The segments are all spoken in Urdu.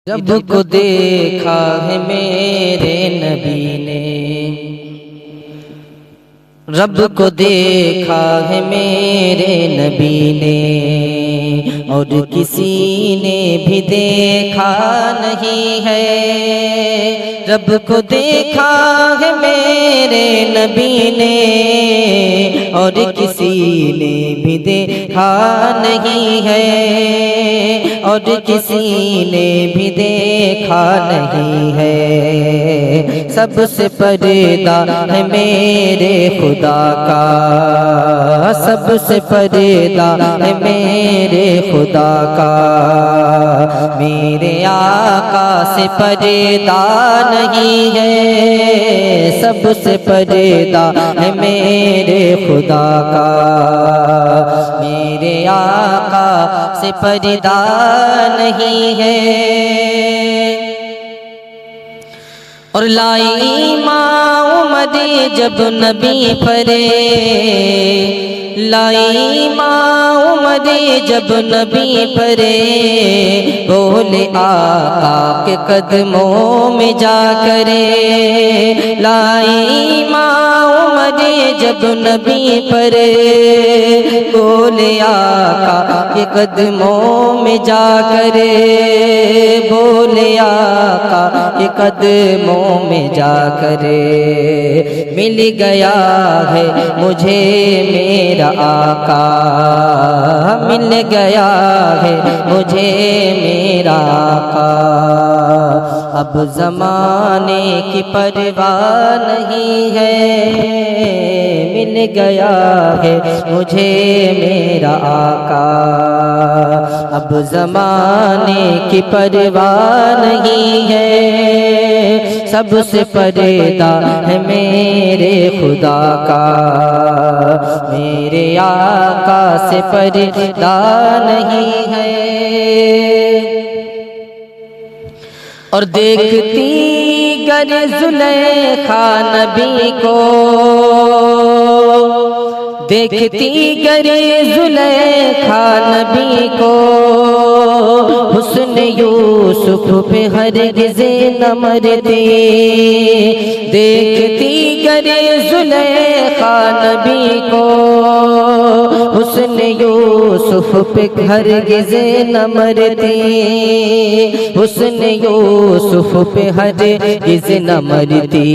رب کو دیکھا ہے میرے نبی نے، رب کو دیکھا ہے میرے نبی نے، اور کسی نے بھی دیکھا نہیں ہے۔ رب کو دیکھا ہے میرے نبی نے، اور کسی نے بھی دیکھا نہیں ہے، اور کسی نے بھی دیکھا نہیں ہے۔ سب سے پردہ ہے میرے خدا کا، سب سے پردہ ہے میرے خدا کا، میرے آقا سے پردہ نہیں ہے۔ سب سے پردہ ہے میرے خدا کا، میرے آقا سے پردہ نہیں ہے۔ اور لائی ماں امدی جب نبی پرے، لائی ماں امدی جب نبی پرے، بولے آقا کے قدموں میں جا کرے۔ لائی ماں امدی جب نبی پرے، بولے آقا کے قدموں میں جا کرے، بولے آقا کے قدموں میں جا کرے۔ مل گیا ہے مجھے میرا آقا، مل گیا ہے مجھے میرا آقا، اب زمانے کی پرواہ نہیں ہے۔ مل گیا ہے مجھے میرا آقا، اب زمانے کی پرواہ نہیں ہے۔ سب سے پردہ ہے میرے خدا کا، میرے آقا سے پردہ نہیں ہے۔ اور دیکھتی گر زلیخا نبی کو، دیکھتی گر زلیخا نبی کو، حسن یوسف پہ ہرگز نہ مرتی۔ دیکھتی گر زلیخا نبی کو، حسن یوسف پہ ہرگز نہ مرتی، حسن یوسف پہ ہرگز نہ مرتی۔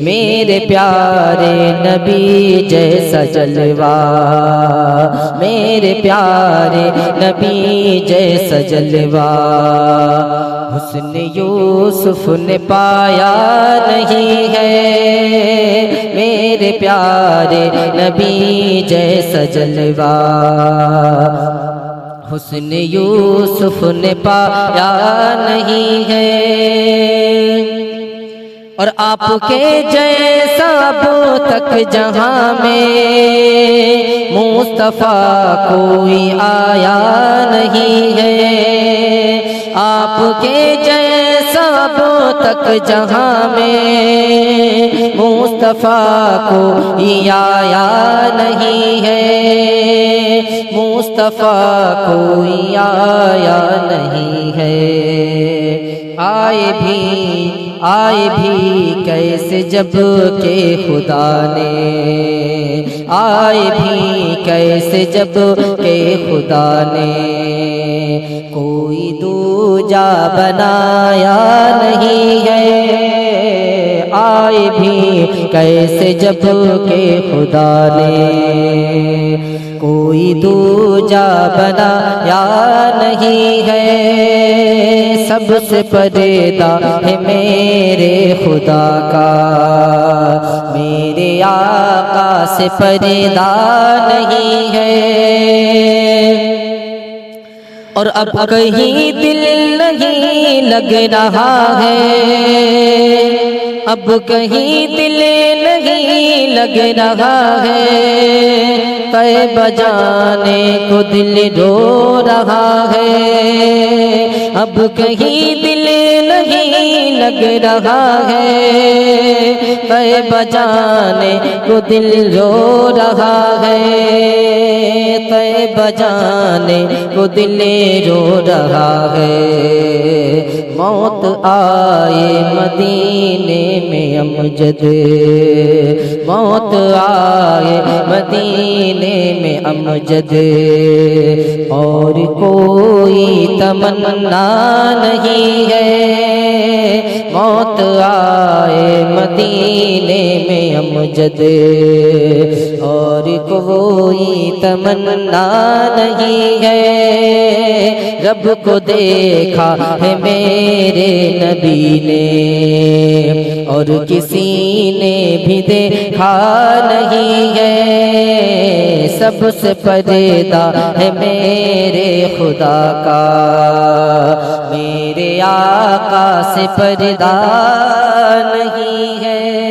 میرے پیارے نبی جیسا جلوہ، میرے پیارے نبی جیسا جلوہ، حسن یوسف نے پایا نہیں ہے۔ میرے پیارے نبی جیسا جلوہ، حسن یوسف نے پایا نہیں ہے۔ اور آپ کے جیسا اب تک جہاں میں مصطفیٰ کوئی آیا نہیں ہے۔ آپ کے جیسا اب تک جہاں میں مصطفیٰ کوئی آیا نہیں ہے، مصطفیٰ کوئی آیا نہیں ہے۔ آئے بھی کیسے جب کہ خدا نے، آئے بھی کیسے جب کہ خدا نے، کوئی دوجا بنایا نہیں ہے۔ آئے بھی کیسے جب کہ خدا نے، کوئی دوجا بنایا نہیں ہے۔ سب سے پردہ ہے میرے خدا کا، میرے آقا سے پردہ نہیں ہے۔ اور اب کہیں دل نہیں لگ رہا ہے، اب کہیں دل نہیں لگ رہا ہے، طیبہ جانے کو دل رو رہا ہے۔ اب کہیں دل نہیں لگ رہا ہے، طیبہ جانے کو دل رو رہا ہے، طیبہ جانے کو دل رو رہا ہے۔ موت آئے مدینے میں امجد، موت آئے مدینے میں امجد، اور کوئی تمنا نہیں ہے، موت آئے مدینے میں امجد، اور کوئی تمنا نہیں ہے، رب کو دیکھا ہے میرے نبی نے، اور کسی نے بھی دیکھا نہیں ہے، سب سے پردہ ہے میرے خدا کا، میرے آقا سے پردہ نہیں ہے۔